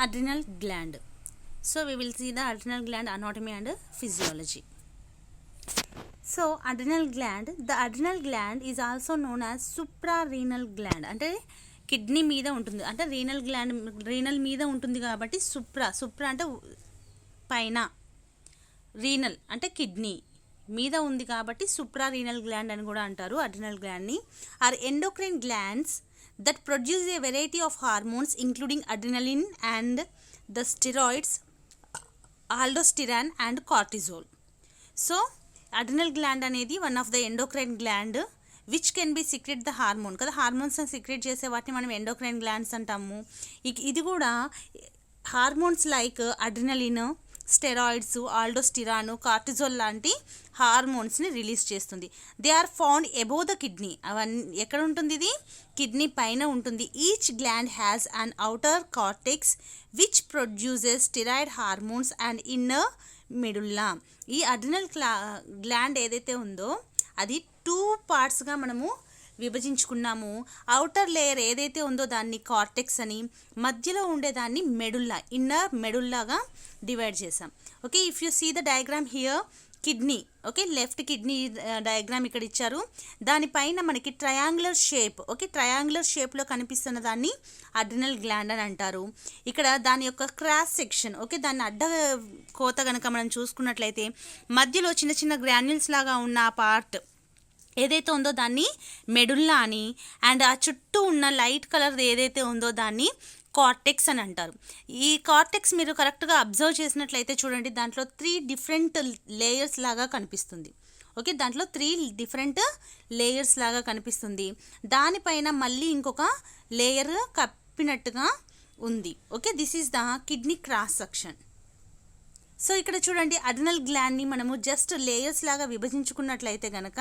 adrenal gland. So we will see the adrenal gland anatomy and physiology. So the adrenal gland is also known as suprarenal gland. అంటే kidney మీద ఉంటుంది, అంటే renal మీద ఉంటుంది కాబట్టి Supra అంటే పైన, రీనల్ అంటే కిడ్నీ మీద ఉంది కాబట్టి సుప్రారీనల్ గ్లాండ్ అని కూడా అంటారు అడ్రినల్ గ్లాండ్ని. Are endocrine glands that produce a variety of hormones including adrenaline and the steroids, aldosterone and cortisol. So adrenal gland అనేది one of the endocrine gland which can be secrete the hormone కదా, hormones secrete చేసే వాటిని మనం endocrine glands అంటాము. ఇది కూడా hormones like adrenaline, steroids, aldosterone, cortisol లాంటి హార్మోన్స్ని రిలీజ్ చేస్తుంది. They are found above the kidney. అవన్నీ ఎక్కడ ఉంటుంది? ఇది కిడ్నీ పైన ఉంటుంది. Each gland has an outer cortex which produces steroid hormones and inner medulla. ఈ అడ్రినల్ గ్లాండ్ ఏదైతే ఉందో అది 2 పార్ట్స్గా మనము విభజించుకున్నాము. ఔటర్ లేయర్ ఏదైతే ఉందో దాన్ని కార్టెక్స్ అని, మధ్యలో ఉండేదాన్ని మెడుల్లా, ఇన్నర్ మెడుల్లాగా డివైడ్ చేసాం. Okay, if you see the diagram here, kidney, okay, left kidney diagram ఇక్కడ ఇచ్చారు. దానిపైన మనకి ట్రయాంగులర్ షేప్, ఓకే, ట్రయాంగులర్ షేప్లో కనిపిస్తున్న దాన్ని అడ్రినల్ గ్లాండ్ అని అంటారు. ఇక్కడ దాని యొక్క క్రాస్ సెక్షన్, ఓకే, దాన్ని అడ్డ కోత కనుక మనం చూసుకున్నట్లయితే మధ్యలో చిన్న చిన్న గ్రాన్యుల్స్ లాగా ఉన్న ఆ పార్ట్ ఏదైతే ఉందో దాన్ని మెడుల్లా అని, అండ్ ఆ చుట్టూ ఉన్న లైట్ కలర్ ఏదైతే ఉందో దాన్ని కార్టెక్స్ అని అంటారు. ఈ కార్టెక్స్ మీరు కరెక్ట్గా అబ్జర్వ్ చేసినట్లయితే చూడండి, దాంట్లో 3 డిఫరెంట్ లేయర్స్ లాగా కనిపిస్తుంది. ఓకే, దాంట్లో 3 డిఫరెంట్ లేయర్స్ లాగా కనిపిస్తుంది. దానిపైన మళ్ళీ ఇంకొక లేయర్ కప్పినట్టుగా ఉంది. Okay, this is the kidney cross section. So ఇక్కడ చూడండి, అడ్రినల్ గ్లాండ్ని మనము జస్ట్ లేయర్స్ లాగా విభజించుకున్నట్లయితే కనుక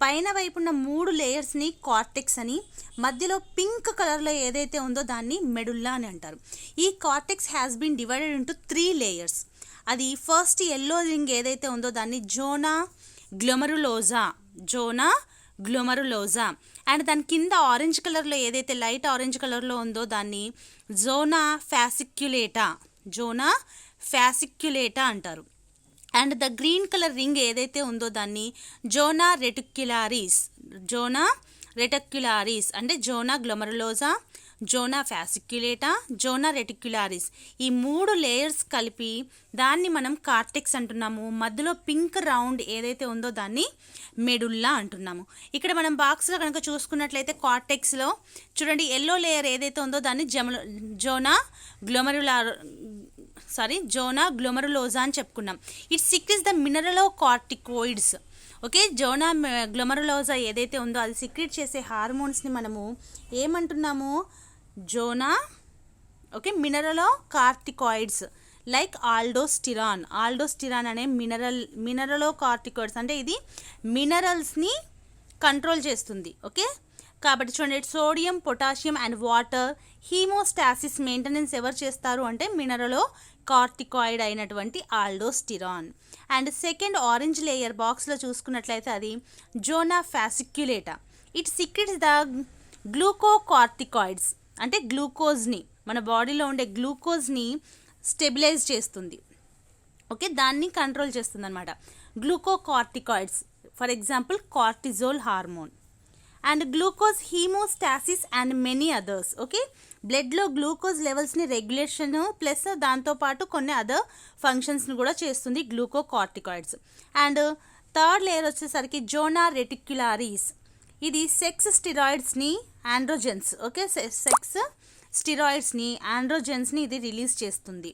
పైన వైపున్న 3 లేయర్స్ని కార్టెక్స్ అని, మధ్యలో పింక్ కలర్లో ఏదైతే ఉందో దాన్ని మెడుల్లా అని అంటారు. ఈ cortex has been divided into 3 layers. అది ఫస్ట్ ఎల్లో రింగ్ ఏదైతే ఉందో దాన్ని జోనా గ్లోమరులోజా, అండ్ దాని కింద ఆరెంజ్ కలర్లో ఏదైతే లైట్ ఆరెంజ్ కలర్లో ఉందో దాన్ని జోనా ఫ్యాసిక్యులేటా అంటారు. And the green colour ring ఏదైతే ఉందో దాన్ని జోనా రెటిక్యులారిస్ అంటే జోనా గ్లోమరులోజా, జోనా ఫ్యాసిక్యులేటా, జోనా రెటిక్యులారిస్, ఈ 3 లేయర్స్ కలిపి దాన్ని మనం కార్టెక్స్ అంటున్నాము. మధ్యలో పింక్ రౌండ్ ఏదైతే ఉందో దాన్ని మెడుల్లా అంటున్నాము. ఇక్కడ మనం బాక్స్లో కనుక చూసుకున్నట్లయితే కార్టెక్స్లో చూడండి, ఎల్లో లేయర్ ఏదైతే ఉందో దాన్ని జోనా గ్లోమరులోజా అని చెప్పుకున్నాం. It secretes the mineralocorticoids. Okay, zona glomerulosa ఏదైతే ఉందో అది సిక్రీట్ చేసే హార్మోన్స్ని మనము ఏమంటున్నాము? మినరలోకార్టికాయిడ్స్ లైక్ ఆల్డోస్టిరాన్ అనే మినరలోకార్టికాయిడ్స్, అంటే ఇది మినరల్స్ని కంట్రోల్ చేస్తుంది. ఓకే, కాబట్టి చూడండి, sodium, potassium and water homeostasis maintenance ఎవరు చేస్తారు అంటే మినరలోకార్టికాయిడ్ అయినటువంటి aldosterone. And second orange layer బాక్స్లో చూసుకున్నట్లయితే అది zona fasciculata. It secretes the glucocorticoids, అంటే గ్లూకోజ్ని, మన బాడీలో ఉండే గ్లూకోజ్ని స్టెబిలైజ్ చేస్తుంది. ఓకే, దాన్ని కంట్రోల్ చేస్తుంది అనమాట. Glucocorticoids for example cortisol hormone. And glucose homeostasis and many others. Okay, బ్లడ్లో గ్లూకోజ్ లెవెల్స్ని రెగ్యులేషన్ ప్లస్ దాంతోపాటు కొన్ని అదర్ ఫంక్షన్స్ని కూడా చేస్తుంది గ్లూకోకార్టికాయిడ్స్. అండ్ థర్డ్ లేయర్ వచ్చేసరికి జోనా రెటిక్యులారిస్. ఇది సెక్స్ స్టిరాయిడ్స్ని ఆండ్రోజెన్స్, ఓకే, సెక్స్ స్టిరాయిడ్స్ని ఆండ్రోజెన్స్ని ఇది రిలీజ్ చేస్తుంది.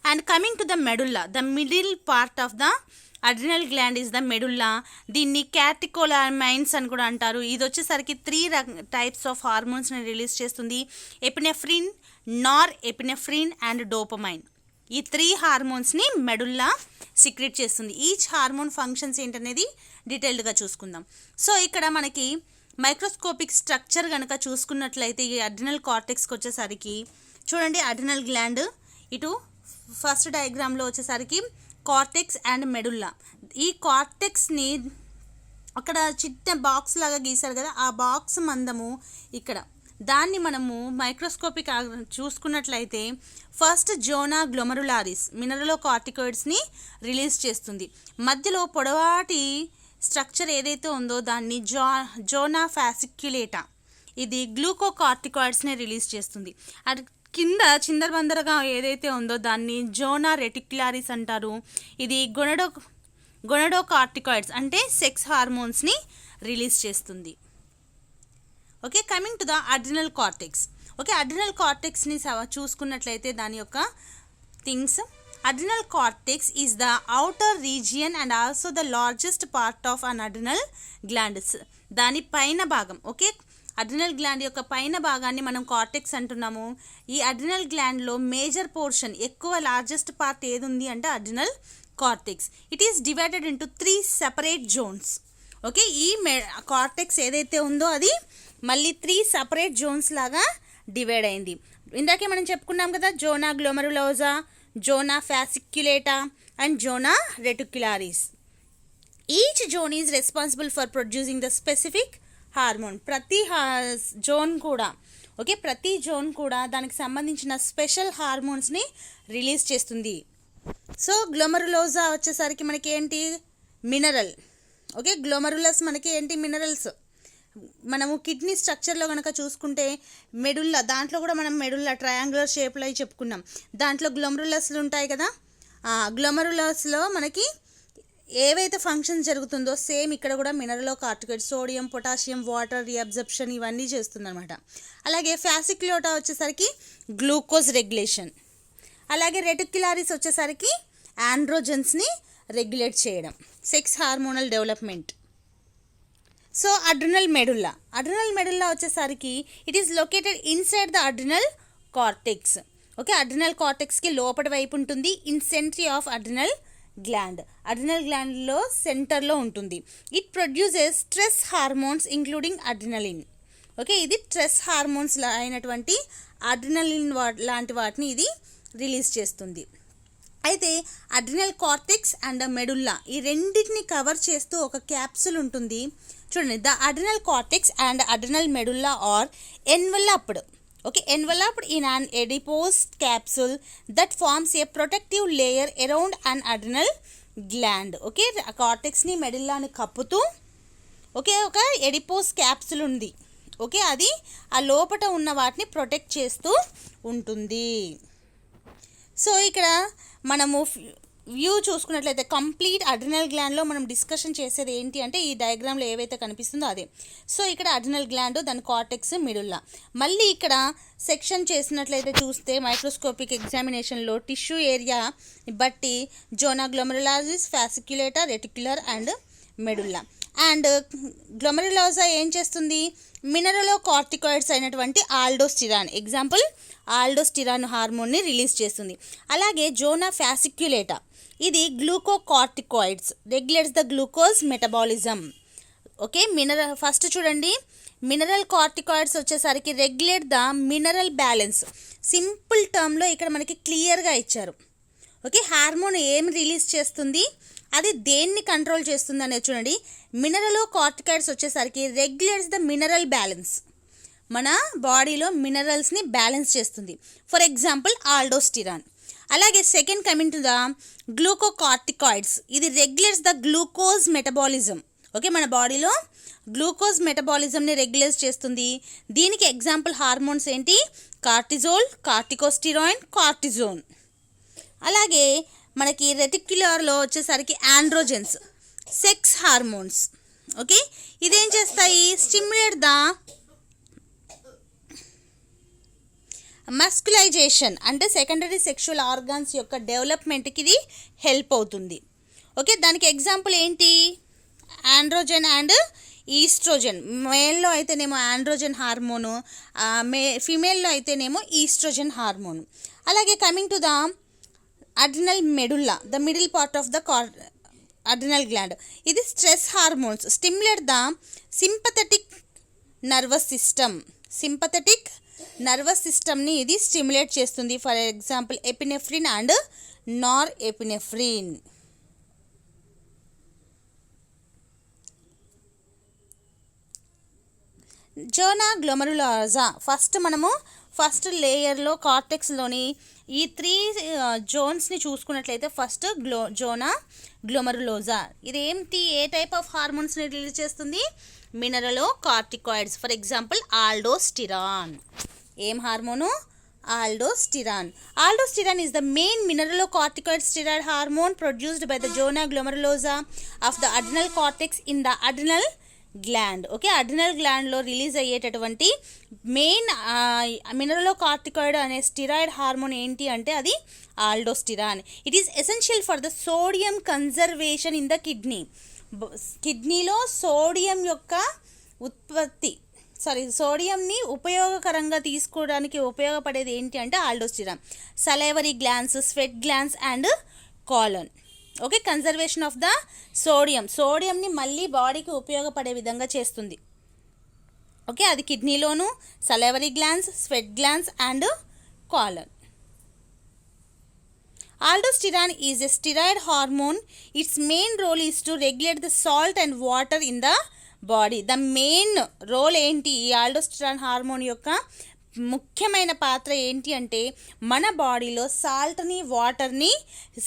And coming to the medulla, the middle part of the adrenal gland is the medulla. దీన్ని క్యాటికోలామైన్స్ అని కూడా అంటారు. ఇది వచ్చేసరికి 3 టైప్స్ ఆఫ్ హార్మోన్స్ని రిలీజ్ చేస్తుంది: epinephrine, Nar epinephrine and dopamine. ఈ 3 హార్మోన్స్ని మెడుల్లా సిక్రెట్ చేస్తుంది. ఈచ్ హార్మోన్ ఫంక్షన్స్ ఏంటనేది డీటెయిల్డ్గా చూసుకుందాం. సో ఇక్కడ మనకి మైక్రోస్కోపిక్ స్ట్రక్చర్ కనుక చూసుకున్నట్లయితే ఈ అడ్రినల్ కార్టెక్స్కి వచ్చేసరికి చూడండి, అడ్రినల్ గ్లాండ్ ఇటు ఫస్ట్ డయాగ్రామ్లో వచ్చేసరికి కార్టెక్స్ అండ్ మెడుల్లా. ఈ కార్టెక్స్ని అక్కడ చిన్న బాక్స్ లాగా గీసారు కదా, ఆ బాక్స్ మందము ఇక్కడ, దాన్ని మనము మైక్రోస్కోపిక్ చూసుకున్నట్లయితే ఫస్ట్ జోనా గ్లోమరులారిస్ మినరలోకార్టికాయిడ్స్ని రిలీజ్ చేస్తుంది. మధ్యలో పొడవాటి స్ట్రక్చర్ ఏదైతే ఉందో దాన్ని జోనా ఫ్యాసిక్యులేటా ఇది గ్లూకోకార్టికాయిడ్స్ని రిలీజ్ చేస్తుంది. అది కింద చిందరబందరగా ఏదైతే ఉందో దాన్ని జోనా రెటిక్యులారిస్ అంటారు. ఇది గొనడోకార్టికాయిడ్స్ అంటే సెక్స్ హార్మోన్స్ని రిలీజ్ చేస్తుంది. Okay, coming to the adrenal cortex. Okay, adrenal కార్టెక్స్ని చూసుకున్నట్లయితే దాని యొక్క things. Adrenal cortex is the outer region and also the largest part of an adrenal glands. దాని పైన భాగం. ఓకే, అడ్రినల్ గ్లాండ్ యొక్క పైన భాగాన్ని మనం కార్టెక్స్ అంటున్నాము. ఈ అడ్రినల్ గ్లాండ్లో మేజర్ పోర్షన్ ఎక్కువ లార్జెస్ట్ పార్ట్ ఏది ఉంది అంటే adrenal cortex. It is divided into 3 separate zones. Okay, ఈ కార్టెక్స్ ఏదైతే ఉందో అది మళ్ళీ 3 సెపరేట్ జోన్స్ లాగా డివైడ్ అయింది. ఇందాకే మనం చెప్పుకున్నాం కదా, zona glomerulosa, zona fasciculata and zona reticularis. Each zone is responsible for producing the specific hormone. ప్రతి జోన్ కూడా ప్రతి జోన్ కూడా దానికి సంబంధించిన స్పెషల్ హార్మోన్స్ని రిలీజ్ చేస్తుంది. సో గ్లోమరులోజా వచ్చేసరికి మనకి ఏంటి మినరల్. ఓకే, గ్లోమరులస్ మనకి ఏంటి మినరల్స్. మనము కిడ్నీ స్ట్రక్చర్లో కనుక చూసుకుంటే మెడుల్లా, దాంట్లో కూడా మనం మెడుల్లా ట్రయాంగులర్ షేప్లో చెప్పుకున్నాం. దాంట్లో గ్లోమరులస్లు ఉంటాయి కదా. గ్లోమరులస్లో మనకి ఏవైతే ఫంక్షన్స్ జరుగుతుందో సేమ్ ఇక్కడ కూడా మినరలోకార్టికాయిడ్స్ సోడియం, పొటాషియం, వాటర్ రీఅబ్జర్ప్షన్ ఇవన్నీ చేస్తుందన్నమాట. అలాగే ఫ్యాసిక్యులేటా వచ్చేసరికి గ్లూకోజ్ రెగ్యులేషన్. అలాగే రెటిక్యులారిస్ వచ్చేసరికి ఆండ్రోజెన్స్ని రెగ్యులేట్ చేయడం, sex hormonal development. So adrenal medulla వచ్చేసరికి it is located inside the adrenal cortex. Okay, adrenal కార్టెక్స్కి లోపటి వైపు ఉంటుంది. ఇన్ సెంట్రీ ఆఫ్ అడ్రినల్ గ్లాండ్లో సెంటర్లో ఉంటుంది. It produces stress hormones including adrenaline. Okay, ఇది స్ట్రెస్ హార్మోన్స్ అయినటువంటి అడ్రినలిన్ లాంటి వాటిని ఇది రిలీజ్ చేస్తుంది. అయితే అడ్రినల్ కార్టెక్స్ అండ్ మెడుల్లా ఈ రెండింటిని కవర్ చేస్తూ ఒక క్యాప్సుల్ ఉంటుంది. చూడండి, the adrenal cortex and adrenal medulla are enveloped. Okay, enveloped in an adipose capsule that forms a protective layer around an adrenal gland. Okay, కార్టెక్స్ని మెడుల్లాని కప్పుతూ ఒక ఎడిపోస్ క్యాప్సుల్ ఉంది. ఓకే, అది ఆ లోపట ఉన్న వాటిని ప్రొటెక్ట్ చేస్తూ ఉంటుంది. సో ఇక్కడ మనము వ్యూ చూసుకున్నట్లయితే కంప్లీట్ అడ్రినల్ గ్లాండ్లో మనం డిస్కషన్ చేసేది ఏంటి అంటే ఈ డయాగ్రామ్లో ఏవైతే కనిపిస్తుందో అదే. సో ఇక్కడ అడ్రినల్ గ్లాండ్, దాని కార్టెక్స్, మెడుల్లా. మళ్ళీ ఇక్కడ సెక్షన్ చేసినట్లయితే చూస్తే మైక్రోస్కోపిక్ ఎగ్జామినేషన్లో టిష్యూ ఏరియా బట్టి zona glomerularis, fasciculata, reticular and medulla. And glomerulosa ఏం చేస్తుంది, మినరలోకార్టికాయిడ్స్ అయినటువంటి ఆల్డోస్టిరాన్, ఎగ్జాంపుల్ ఆల్డోస్టిరాన్ హార్మోన్ని రిలీజ్ చేస్తుంది. అలాగే జోనా ఫ్యాసిక్యులేటా ఇది glucocorticoids, regulates the glucose metabolism. Okay, first చూడండి, మినరల్ కార్టికాయిడ్స్ వచ్చేసరికి regulate the mineral balance. Simple టర్మ్లో ఇక్కడ మనకి క్లియర్గా ఇచ్చారు. ఓకే, హార్మోన్ ఏం రిలీజ్ చేస్తుంది, అది దేన్ని కంట్రోల్ చేస్తుంది అనేది చూడండి. మినరలోకార్టికాయిడ్స్ వచ్చేసరికి రెగ్యులేట్స్ ద మినరల్ బ్యాలెన్స్, మన బాడీలో మినరల్స్ని బ్యాలెన్స్ చేస్తుంది. For example aldosterone. అలాగే second coming to the glucocorticoids, ఇది regulates the glucose metabolism. Okay, మన బాడీలో గ్లూకోజ్ మెటబాలిజంని రెగ్యులేట్ చేస్తుంది. దీనికి ఎగ్జాంపుల్ హార్మోన్స్ ఏంటి, కార్టిజోల్, కార్టికోస్టిరాయిన్, కార్టిజోన్. అలాగే మనకి రెటిక్యులర్లో వచ్చేసరికి ఆండ్రోజెన్స్, సెక్స్ హార్మోన్స్. ఓకే, ఇదేం చేస్తాయి, స్టిమ్యులేట్ ద మస్కులైజేషన్ అంటే సెకండరీ సెక్షువల్ ఆర్గాన్స్ యొక్క డెవలప్మెంట్కి ఇది హెల్ప్ అవుతుంది. ఓకే, దానికి ఎగ్జాంపుల్ ఏంటి, ఆండ్రోజెన్ అండ్ ఈస్ట్రోజన్. మేల్లో అయితేనేమో ఆండ్రోజన్ హార్మోను, ఫీమేల్లో అయితేనేమో ఈస్ట్రోజన్ హార్మోను. అలాగే coming to the adrenal medulla, the middle part of the adrenal gland, ఇది stress hormones, stimulate the sympathetic nervous సిస్టమ్ని ఇది స్టిమ్యులేట్ చేస్తుంది. For example epinephrine and norepinephrine. Zona glomerulosa first మనము first లేయర్లో కార్టెక్స్లోని ఈ 3 జోన్స్ని చూసుకున్నట్లయితే ఫస్ట్ జోనా గ్లోమరులోజా. ఇదేంటి, ఏ టైప్ ఆఫ్ హార్మోన్స్ని రిలీజ్ చేస్తుంది? Mineralocorticoids. For example aldosterone. ఏం hormone? Aldosterone. Aldosterone is the main mineralocorticoid steroid hormone produced by the zona glomerulosa of the adrenal cortex in the adrenal gland. Okay, adrenal గ్లాండ్లో release అయ్యేటటువంటి main mineralocorticoid అనే steroid hormone ఏంటి అంటే అది aldosterone. It is essential for the sodium conservation in the kidney. కిడ్నీలో sodium యొక్క ఉత్పత్తి సోడియంని ఉపయోగకరంగా తీసుకోవడానికి ఉపయోగపడేది ఏంటి అంటే aldosterone. Salivary glands, sweat glands and colon. Okay, conservation of the సోడియంని మళ్ళీ బాడీకి ఉపయోగపడే విధంగా చేస్తుంది. ఓకే, అది కిడ్నీలోను, salivary glands, sweat glands and colon. Aldosterone is a steroid hormone. Its main role is to regulate the salt and water in the body. The main role ఏంటి ఈ ఆల్డోస్టిరాన్ హార్మోన్ యొక్క ముఖ్యమైన పాత్ర ఏంటి అంటే మన బాడీలో సాల్ట్ని, వాటర్ని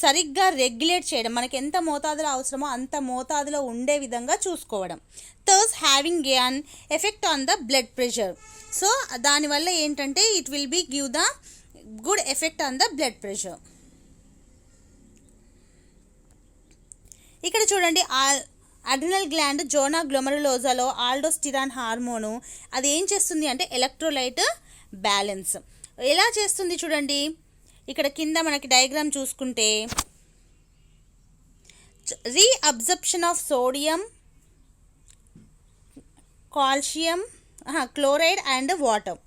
సరిగ్గా రెగ్యులేట్ చేయడం, మనకి ఎంత మోతాదులో అవసరమో అంత మోతాదులో ఉండే విధంగా చూసుకోవడం. Thus having an effect on the blood pressure. So దానివల్ల ఏంటంటే it will be give the good effect on the blood pressure. ఇక్కడ చూడండి, అడ్రినల్ గ్లాండ్ జోనా గ్లోమరులోజాలో ఆల్డోస్టిరాన్ హార్మోను అది ఏం చేస్తుంది అంటే ఎలక్ట్రోలైట్ బ్యాలెన్స్. ఎలా చేస్తుంది చూడండి, ఇక్కడ కింద మనకి డయాగ్రామ్ చూసుకుంటే reabsorption of sodium, calcium, chloride and water.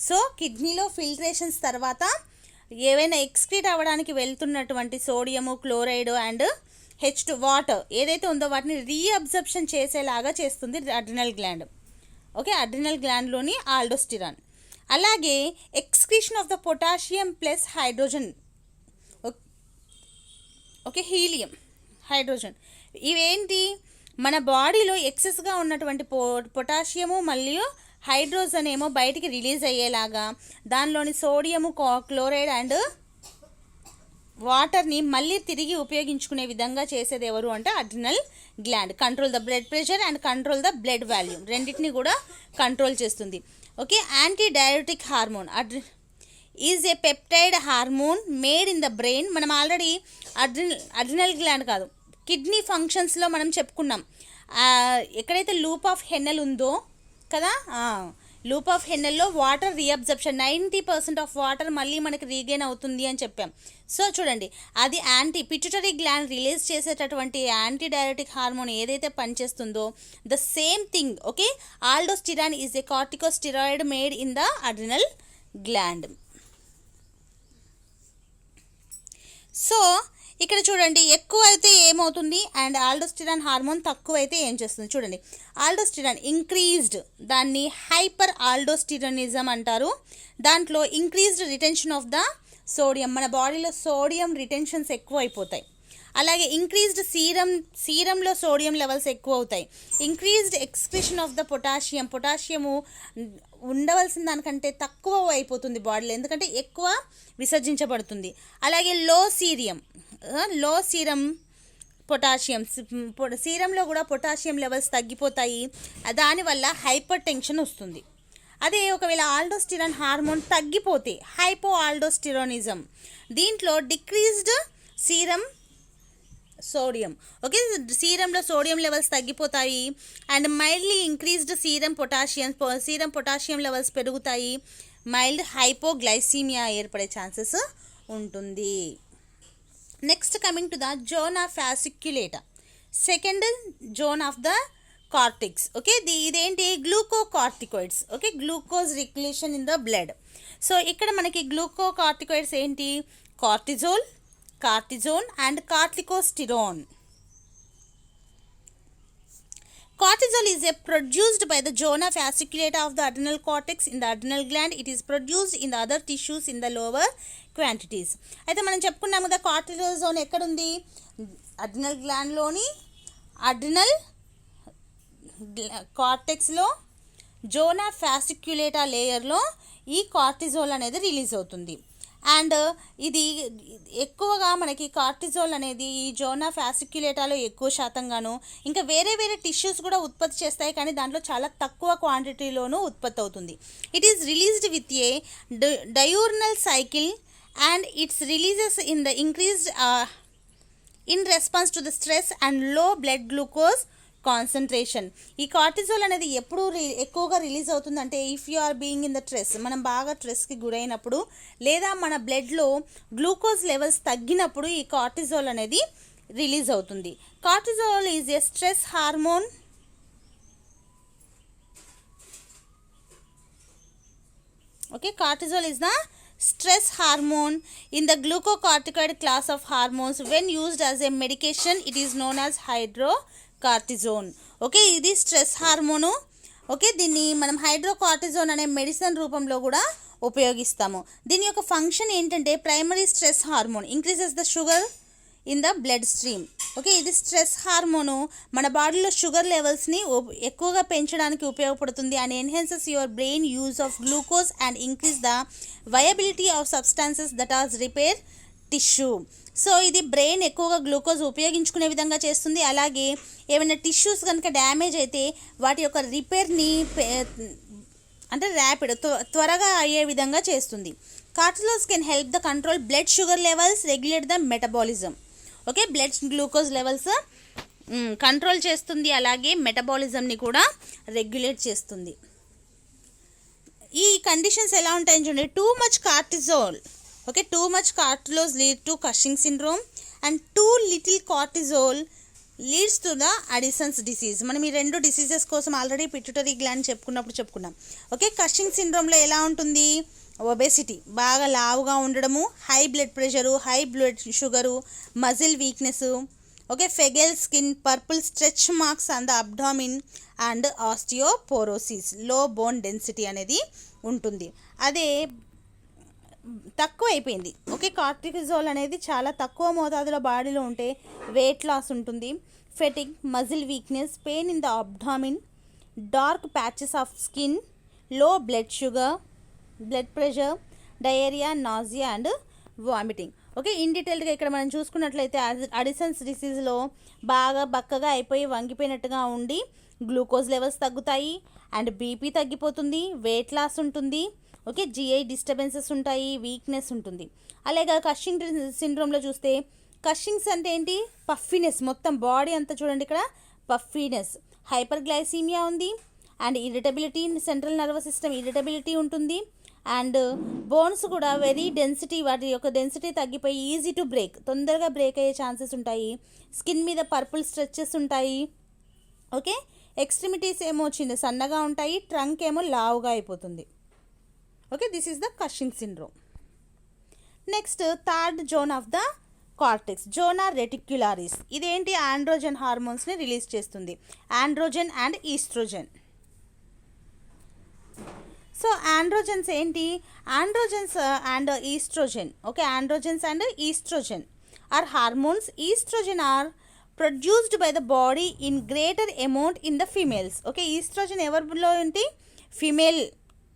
So కిడ్నీలో ఫిల్టరేషన్స్ తర్వాత ఏవైనా ఎక్స్క్రీట్ అవ్వడానికి వెళ్తున్నటువంటి sodium, chloride and H2 water ఏదైతే ఉందో వాటిని రీఅబ్జర్ప్షన్ చేసేలాగా చేస్తుంది అడ్రినల్ గ్లాండ్. ఓకే, అడ్రినల్ గ్లాండ్లోని ఆల్డోస్టిరాన్. అలాగే excretion of the potassium plus hydrogen, okay, helium, hydrogen. ఇవేంటి, మన బాడీలో ఎక్సెస్గా ఉన్నటువంటి పొటాషియము మరియు హైడ్రోజన్ ఏమో బయటికి రిలీజ్ అయ్యేలాగా దానిలోని సోడియము, క్లోరైడ్ అండ్ వాటర్ని మళ్ళీ తిరిగి ఉపయోగించుకునే విధంగా చేసేది ఎవరు అంటే adrenal gland. Control the blood pressure and control the blood volume, రెండింటిని కూడా కంట్రోల్ చేస్తుంది. Okay, anti diabetic hormone is a peptide hormone made in the brain. మనం ఆల్రెడీ అడ్రినల్ గ్లాండ్ కాదు, కిడ్నీ ఫంక్షన్స్లో మనం చెప్పుకున్నాం. ఎక్కడైతే లూప్ ఆఫ్ హెన్నెల్ ఉందో కదా, లూప్ ఆఫ్ హెన్నెల్లో వాటర్ రీఅబ్జర్ప్షన్ 90% ఆఫ్ వాటర్ మళ్ళీ మనకి రీగెయిన్ అవుతుంది అని చెప్పాం. సో చూడండి, అది పిట్యూటరీ గ్లాండ్ రిలీజ్ చేసేటటువంటి యాంటీ డయాబెటిక్ హార్మోన్ ఏదైతే పనిచేస్తుందో the same thing. Okay, aldosterone is a corticosteroid made in the adrenal gland. So ఇక్కడ చూడండి, ఎక్కువ అయితే ఏమవుతుంది అండ్ ఆల్డోస్టిరాన్ హార్మోన్ తక్కువ అయితే ఏం చేస్తుంది చూడండి. ఆల్డోస్టిరాన్ ఇంక్రీజ్డ్, దాన్ని హైపర్ ఆల్డోస్టిరానిజం అంటారు. దాంట్లో increased retention of the sodium, మన బాడీలో సోడియం రిటెన్షన్స్ ఎక్కువ అయిపోతాయి. అలాగే ఇంక్రీజ్డ్ సీరంలో సోడియం లెవెల్స్ ఎక్కువ అవుతాయి. Increased excretion of the potassium ఉండవలసిన దానికంటే తక్కువ అయిపోతుంది బాడీలో, ఎందుకంటే ఎక్కువ విసర్జించబడుతుంది. అలాగే లో సీరం పొటాషియం, సీరంలో కూడా పొటాషియం లెవెల్స్ తగ్గిపోతాయి. దానివల్ల హైపర్ టెన్షన్ వస్తుంది. అదే ఒకవేళ ఆల్డోస్టిరాన్ హార్మోన్ తగ్గిపోతే హైపో ఆల్డోస్టిరోనిజం, దీంట్లో డిక్రీజ్డ్ సీరం సోడియం. ఓకే, సీరంలో సోడియం లెవెల్స్ తగ్గిపోతాయి and mildly increased serum potassium levels పెరుగుతాయి. మైల్డ్ హైపోగ్లైసీమియా ఏర్పడే ఛాన్సెస్ ఉంటుంది. Next coming to the zone of fasciculata, second zone of the cortex. Okay, ఇదేంటి glucocorticoids. Okay, glucose regulation in the blood. So ఇక్కడ మనకి glucocorticoids ఏంటి, cortisone and corticosterone. Cortisol is produced by the zona fasciculata of the adrenal cortex in the adrenal gland. It is produced in the other tissues in the lower quantities. అయితే మనం చెప్పుకున్నాము కదా cortisone ఎక్కడ ఉంది, adrenal గ్లాండ్లోని adrenal కార్టెక్స్లో Zona ఫ్యాసిక్యులేటా లేయర్లో ఈ cortisol అనేది release అవుతుంది. అండ్ ఇది ఎక్కువగా మనకి కార్టిజోల్ అనేది ఈ జోనా ఫ్యాసిక్యులేటాలో ఎక్కువ శాతంగాను, ఇంకా వేరే వేరే టిష్యూస్ కూడా ఉత్పత్తి చేస్తాయి, కానీ దాంట్లో చాలా తక్కువ క్వాంటిటీలోనూ ఉత్పత్తి అవుతుంది. It is released with a diurnal cycle and its releases in the increased in response to the stress and low blood glucose concentration. ఈ కార్టిజోల్ అనేది ఎప్పుడు ఎక్కువగా రిలీజ్ అవుతుందంటే if you are being in the stress, మనం బాగా స్ట్రెస్కి గురైనప్పుడు లేదా మన బ్లడ్లో గ్లూకోజ్ లెవెల్స్ తగ్గినప్పుడు ఈ కార్టిజోల్ అనేది రిలీజ్ అవుతుంది. Cortisol is a stress hormone. Okay, cortisol is the stress hormone in the glucocorticoid class of hormones. When used as a medication, it is known as hydrocortisone. Okay, ఇది stress hormone. Okay, దీన్ని మనం hydrocortisone అనే medicine రూపంలో కూడా ఉపయోగిస్తాము. దీని యొక్క function ఏంటంటే primary stress hormone, increases the sugar in the blood stream. Okay, ఇది స్ట్రెస్ హార్మోను మన బాడీలో షుగర్ లెవెల్స్ని ఎక్కువగా పెంచడానికి ఉపయోగపడుతుంది. And enhances your brain use of glucose and increase the viability of substances that are repair tissue. So ఇది brain ఎక్కువగా glucose ఉపయోగించుకునే విధంగా చేస్తుంది. అలాగే ఏమైనా టిష్యూస్ కనుక డ్యామేజ్ అయితే వాటి యొక్క రిపేర్ని అంటే ర్యాపిడ్ త్వరగా అయ్యే విధంగా చేస్తుంది. కార్టిజోల్స్ can help the control blood sugar levels, regulate the metabolism. Okay, blood glucose levels control చేస్తుంది, అలాగే మెటబాలిజంని కూడా రెగ్యులేట్ చేస్తుంది. ఈ కండిషన్స్ ఎలా ఉంటాయని చూడండి. Too much cortisol, okay, too much cortisol lead to Cushing syndrome and too little cortisol leads to the Addison's disease. మనం ఈ రెండు డిసీజెస్ కోసం ఆల్రెడీ పిట్యూటరీ గ్లాండ్ చెప్పుకున్నాం. ఓకే, కషింగ్ సిండ్రోమ్లో ఎలా ఉంటుంది? ఒబెసిటీ, బాగా లావుగా ఉండడము, high blood pressure, high blood sugar, muscle weakness. Okay, fragile skin, purple stretch marks on the abdomen and osteoporosis, low bone density అనేది ఉంటుంది. అదే తక్కువ అయిపోయింది. ఓకే, కార్టిజోల్ అనేది చాలా తక్కువ మోతాదులో బాడీలో ఉంటే వెయిట్ లాస్ ఉంటుంది, fatigue, muscle weakness, pain in the abdomen, dark patches of skin, low blood sugar, blood pressure, diarrhoea, nausea and vomiting. Okay, in డీటెయిల్గా ఇక్కడ మనం చూసుకున్నట్లయితే అడిసన్స్ డిసీజ్లో బాగా బక్కగా అయిపోయి వంగిపోయినట్టుగా ఉండి గ్లూకోజ్ లెవెల్స్ తగ్గుతాయి అండ్ బీపీ తగ్గిపోతుంది, వెయిట్ లాస్ ఉంటుంది. ఓకే, జిఐ డిస్టర్బెన్సెస్ ఉంటాయి, వీక్నెస్ ఉంటుంది. అలాగే కషింగ్ సిండ్రోమ్లో చూస్తే కషింగ్స్ అంటే ఏంటి? పఫీనెస్, మొత్తం బాడీ అంతా చూడండి ఇక్కడ పఫీనెస్, హైపర్ గ్లైసీమియా ఉంది and irritability, central nervous system irritability ఉంటుంది. అండ్ బోన్స్ కూడా వెరీ డెన్సిటీ, వాటి యొక్క డెన్సిటీ తగ్గిపోయి ఈజీ టు బ్రేక్, తొందరగా బ్రేక్ అయ్యే ఛాన్సెస్ ఉంటాయి. స్కిన్ మీద పర్పుల్ స్ట్రెచెస్ ఉంటాయి. ఓకే, ఎక్స్ట్రిమిటీస్ ఏమో సన్నగా ఉంటాయి, ట్రంక్ ఏమో లావుగా అయిపోతుంది. Okay, this is the Cushing syndrome. Next third zone of the cortex, zona reticularis. ఇదేంటి? ఆండ్రోజన్ హార్మోన్స్ని రిలీజ్ చేస్తుంది, androgen and oestrogen. So androgens ఏంటి? Androgens and estrogen. Okay, androgens and estrogen are hormones. Estrogen are produced by the body in greater amount in the females. Okay, estrogen ఎవరిలో ఏంటి? Female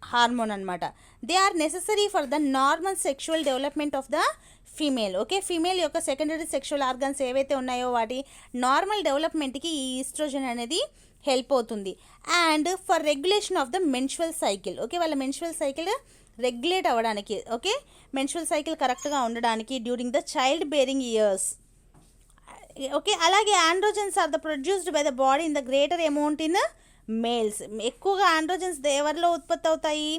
hormone అనమాట. They are necessary for the normal sexual development of the female. Okay, female యొక్క secondary sexual organs ఏవైతే ఉన్నాయో వాటి normal డెవలప్మెంట్కి ఈ oestrogen అనేది హెల్ప్ అవుతుంది. And for regulation of the menstrual cycle. Okay, వాళ్ళ మెన్స్ట్రువల్ సైకిల్ రెగ్యులేట్ అవ్వడానికి, ఓకే, మెన్స్ట్రువల్ సైకిల్ కరెక్ట్గా ఉండడానికి during the child bearing years. Okay, అలాగే androgens are the produced by the body in the greater amount in males. ఎక్కువగా ఆండ్రోజన్స్ ఎవరిలో ఉత్పత్తి అవుతాయి?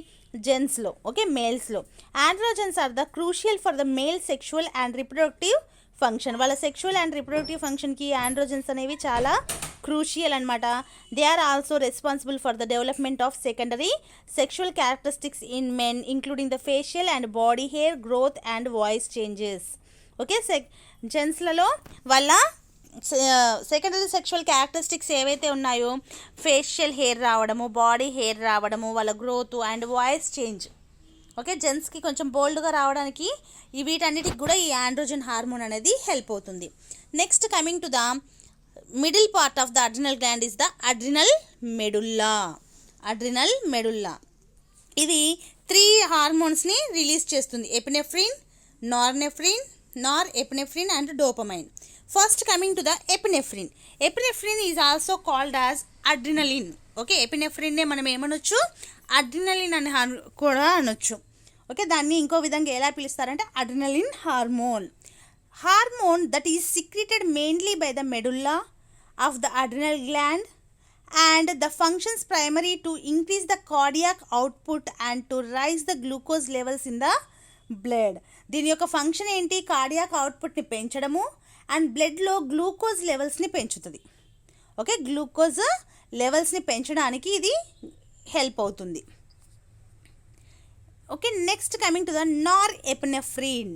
జెంట్స్లో. ఓకే, మేల్స్లో. Androgens are the crucial for the male sexual and reproductive function. వాళ్ళ sexual and reproductive ఫంక్షన్కి ఆండ్రోజన్స్ అనేవి చాలా క్రూషియల్ అనమాట. They are also responsible for the development of secondary sexual characteristics in men including the facial and body hair growth and voice changes. Okay, జెంట్స్లలో వాళ్ళ secondary sexual characteristics ఏవైతే ఉన్నాయో facial hair రావడము, body hair రావడము, వాళ్ళ growth and voice change. Okay, జెంట్స్కి కొంచెం బోల్డ్గా రావడానికి వీటన్నిటికి కూడా ఈ ఆండ్రోజన్ హార్మోన్ అనేది హెల్ప్ అవుతుంది. Next coming to the middle part of the adrenal gland is the adrenal medulla. Adrenal medulla ఇది 3 హార్మోన్స్ని రిలీజ్ చేస్తుంది, epinephrine, norepinephrine and dopamine. First coming to the epinephrine. Epinephrine is also called as adrenaline. Okay, ఎపినెఫ్రిన్నే మనం ఏమనొచ్చు, adrenaline అని కూడా అనొచ్చు. Okay, దాన్ని ఇంకో విధంగా ఎలా పిలుస్తారంటే adrenaline hormone that is secreted mainly by the medulla of the adrenal gland and the functions primary to increase the cardiac output and to rise the glucose levels in the blood. దీని యొక్క function ఏంటి, cardiac అవుట్పుట్ని పెంచడము and బ్లడ్లో glucose లెవెల్స్ని పెంచుతుంది. Okay, glucose లెవెల్స్ని పెంచడానికి ఇది హెల్ప్ అవుతుంది. Okay, next coming to the norepinephrine.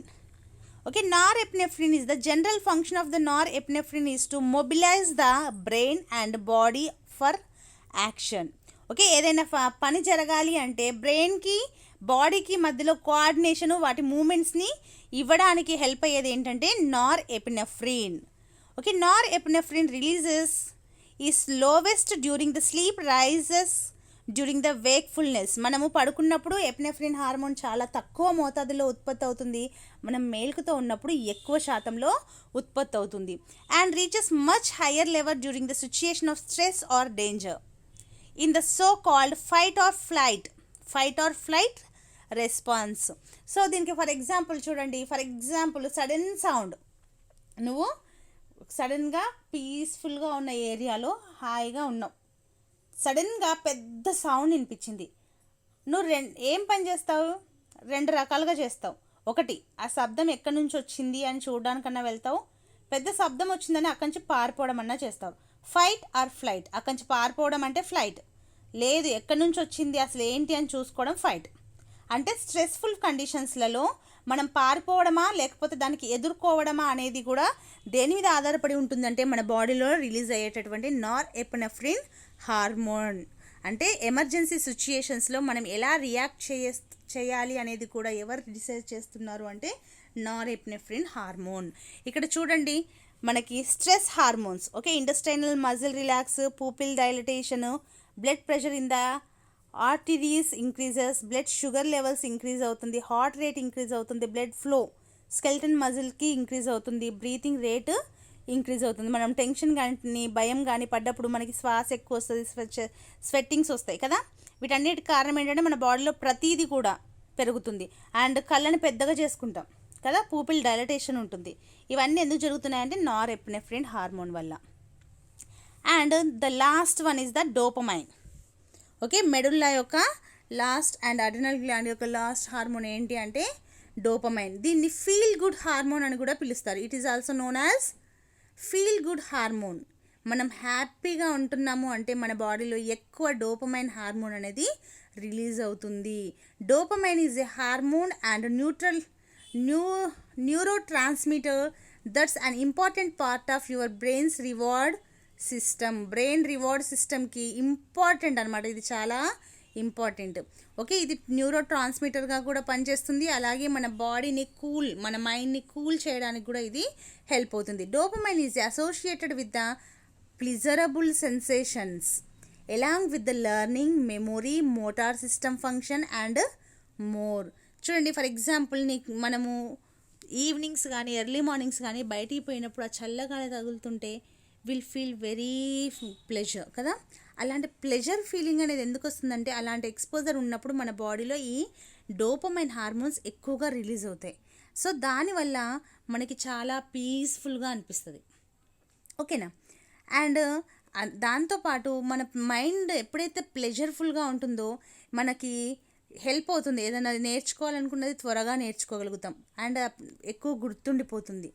Okay, norepinephrine is the general function of the norepinephrine is to mobilize the brain and body for action. Okay, ఏదైనా పని జరగాలి అంటే బ్రెయిన్కి బాడీకి మధ్యలో కోఆర్డినేషను వాటి మూమెంట్స్ని ఇవ్వడానికి హెల్ప్ అయ్యేది ఏంటంటే norepinephrine. Okay, norepinephrine releases is lowest during the sleep, rises during the wakefulness. మనము పడుకున్నప్పుడు ఎపినెఫ్రిన్ హార్మోన్ చాలా తక్కువ మోతాదులో ఉత్పత్తి అవుతుంది, మనం మేల్కుతో ఉన్నప్పుడు ఎక్కువ శాతంలో ఉత్పత్తి అవుతుంది. And reaches much higher level during the situation of stress or danger in the so called fight or flight response. So దీనికి ఫర్ ఎగ్జాంపుల్ చూడండి, ఫర్ ఎగ్జాంపుల్ సడన్ సౌండ్, నువ్వు సడన్గా పీస్ఫుల్గా ఉన్న ఏరియాలో హాయిగా ఉన్నావు, సడన్గా పెద్ద సౌండ్ వినిపించింది, నువ్వు ఏం పని చేస్తావు, 2 రకాలుగా చేస్తావు. ఒకటి, ఆ శబ్దం ఎక్కడి నుంచి వచ్చింది అని చూడడానికన్నా వెళ్తావు, పెద్ద శబ్దం వచ్చిందని అక్కడి నుంచి పారిపోవడం అన్నా చేస్తావు. ఫైట్ ఆర్ ఫ్లైట్, అక్కడి నుంచి పారిపోవడం అంటే ఫ్లైట్, లేదు ఎక్కడి నుంచి వచ్చింది అసలు ఏంటి అని చూసుకోవడం ఫైట్. అంటే స్ట్రెస్ఫుల్ కండిషన్స్లలో మనం పారిపోవడమా లేకపోతే దానికి ఎదుర్కోవడమా అనేది కూడా దేని మీద ఆధారపడి ఉంటుందంటే మన బాడీలో రిలీజ్ అయ్యేటటువంటి నార్ఎపినెఫ్రిన్ హార్మోన్. అంటే ఎమర్జెన్సీ సిచ్యుయేషన్స్లో మనం ఎలా రియాక్ట్ చేయాలి అనేది కూడా ఎవరు డిసైడ్ చేస్తున్నారు అంటే నార్ఎపినెఫ్రిన్ హార్మోన్. ఇక్కడ చూడండి మనకి stress hormones. Okay, intestinal muscle relax, pupil dilatation, blood pressure in the arteries increases, blood sugar levels increase అవుతుంది, హార్ట్ రేట్ ఇంక్రీజ్ అవుతుంది, బ్లడ్ ఫ్లో స్కెల్టన్ మజిల్కి ఇంక్రీజ్ అవుతుంది, బ్రీతింగ్ రేట్ ఇంక్రీజ్ అవుతుంది. మనం టెన్షన్ కానీ భయం కానీ పడ్డప్పుడు మనకి శ్వాస ఎక్కువ వస్తుంది, స్వెట్టింగ్స్ వస్తాయి కదా, వీటన్నిటికి కారణం ఏంటంటే మన బాడీలో ప్రతీది కూడా పెరుగుతుంది. అండ్ కళ్ళని పెద్దగా చేసుకుంటాం కదా, పూపిల్ డైలటేషన్ ఉంటుంది. ఇవన్నీ ఎందుకు జరుగుతున్నాయంటే నార్ఎపినెఫ్రిన్ హార్మోన్ వల్ల. And the last one is the dopamine. Okay, medulla యొక్క లాస్ట్ అండ్ అడ్రినల్ గ్లాండ్ యొక్క లాస్ట్ హార్మోన్ ఏంటి అంటే డోపమైన్. దీన్ని ఫీల్ గుడ్ హార్మోన్ అని కూడా పిలుస్తారు. It is also known as feel good hormone. మనం హ్యాపీగా ఉంటున్నాము అంటే మన బాడీలో ఎక్కువ డోపమైన్ హార్మోన్ అనేది రిలీజ్ అవుతుంది. Dopamine is a hormone and neuro transmitter that's an important part of your brains reward system. Brain reward సిస్టమ్కి ఇంపార్టెంట్ అనమాట, ఇది చాలా ఇంపార్టెంట్. ఓకే, ఇది న్యూరో ట్రాన్స్మిటర్గా కూడా పనిచేస్తుంది, అలాగే మన బాడీని మన మైండ్ని కూల్ చేయడానికి కూడా ఇది హెల్ప్ అవుతుంది. Dopamine is associated with the pleasurable sensations along with the learning, memory, motor system function and more. చూడండి, ఫర్ ఎగ్జాంపుల్ మనము ఈవినింగ్స్ కానీ ఎర్లీ మార్నింగ్స్ కానీ బయటికి పోయినప్పుడు ఆ చల్లగాలి తగులుతుంటే విల్ ఫీల్ వెరీ ప్లెజర్ కదా. అలాంటి ప్లెజర్ ఫీలింగ్ అనేది ఎందుకు వస్తుందంటే అలాంటి ఎక్స్పోజర్ ఉన్నప్పుడు మన బాడీలో ఈ డోపమైన్ హార్మోన్స్ ఎక్కువగా రిలీజ్ అవుతాయి. సో దానివల్ల మనకి చాలా పీస్ఫుల్గా అనిపిస్తుంది. ఓకేనా. అండ్ దాంతోపాటు మన మైండ్ ఎప్పుడైతే ప్లెజర్ఫుల్గా ఉంటుందో మనకి హెల్ప్ అవుతుంది, ఏదైనా నేర్చుకోవాలనుకున్నది త్వరగా నేర్చుకోగలుగుతాం అండ్ ఎక్కువ గుర్తుండిపోతుంది.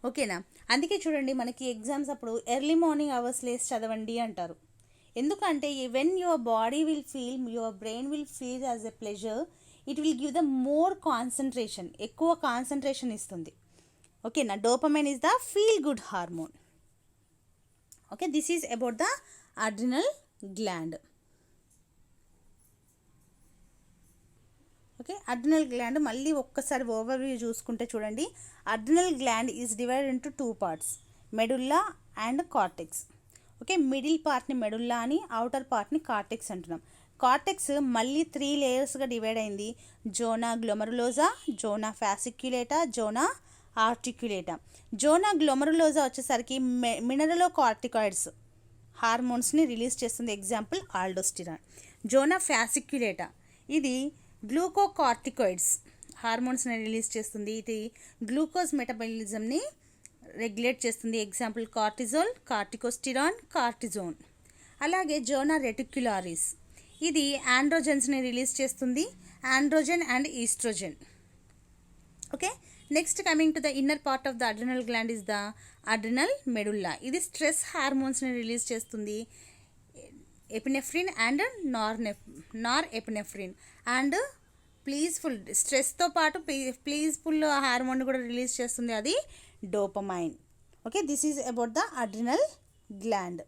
ఓకేనా. అందుకే చూడండి మనకి ఎగ్జామ్స్ అప్పుడు ఎర్లీ మార్నింగ్ అవర్స్ లేసి చదవండి అంటారు. ఎందుకంటే when your body will feel, your brain will feel as a pleasure, it will give the more concentration, ఎక్కువ కాన్సన్ట్రేషన్ ఇస్తుంది. ఓకేనా. Dopamine is the feel good hormone. Okay, this is about the adrenal gland. Okay, adrenal gland మళ్ళీ ఒక్కసారి overview చూసుకుంటే చూడండి, adrenal gland is divided into 2 parts, medulla and cortex. Okay, middle పార్ట్ని medulla అని, outer పార్ట్ని cortex అంటున్నాం. Cortex మళ్ళీ 3 లేయర్స్గా divide అయింది. Zona glomerulosa, zona ఫ్యాసిక్యులేటా, Zona ఆర్టిక్యులేటా. Zona glomerulosa వచ్చేసరికి మినరలో కార్టికాయిడ్స్ హార్మోన్స్ని రిలీజ్ చేస్తుంది. Example aldosterone. జోనా ఫ్యాసిక్యులేటా ఇది గ్లూకోకార్టికాయిడ్స్ హార్మోన్స్ని రిలీజ్ చేస్తుంది. ఇది గ్లూకోజ్ మెటబాలిజంని రెగ్యులేట్ చేస్తుంది. Example cortisol, corticosterone, cortisone. అలాగే జోనా రెటిక్యులారిస్ ఇది ఆండ్రోజెన్స్ని రిలీజ్ చేస్తుంది. Androgen and oestrogen. Okay, next coming to the inner part of the adrenal gland is the adrenal medulla. ఇది స్ట్రెస్ హార్మోన్స్ని రిలీజ్ చేస్తుంది. Epinephrine and norepinephrine and pleaseful స్ట్రెస్తో పాటు pleaseful hormone కూడా release చేస్తుంది, అది dopamine. Okay, this is about the adrenal gland.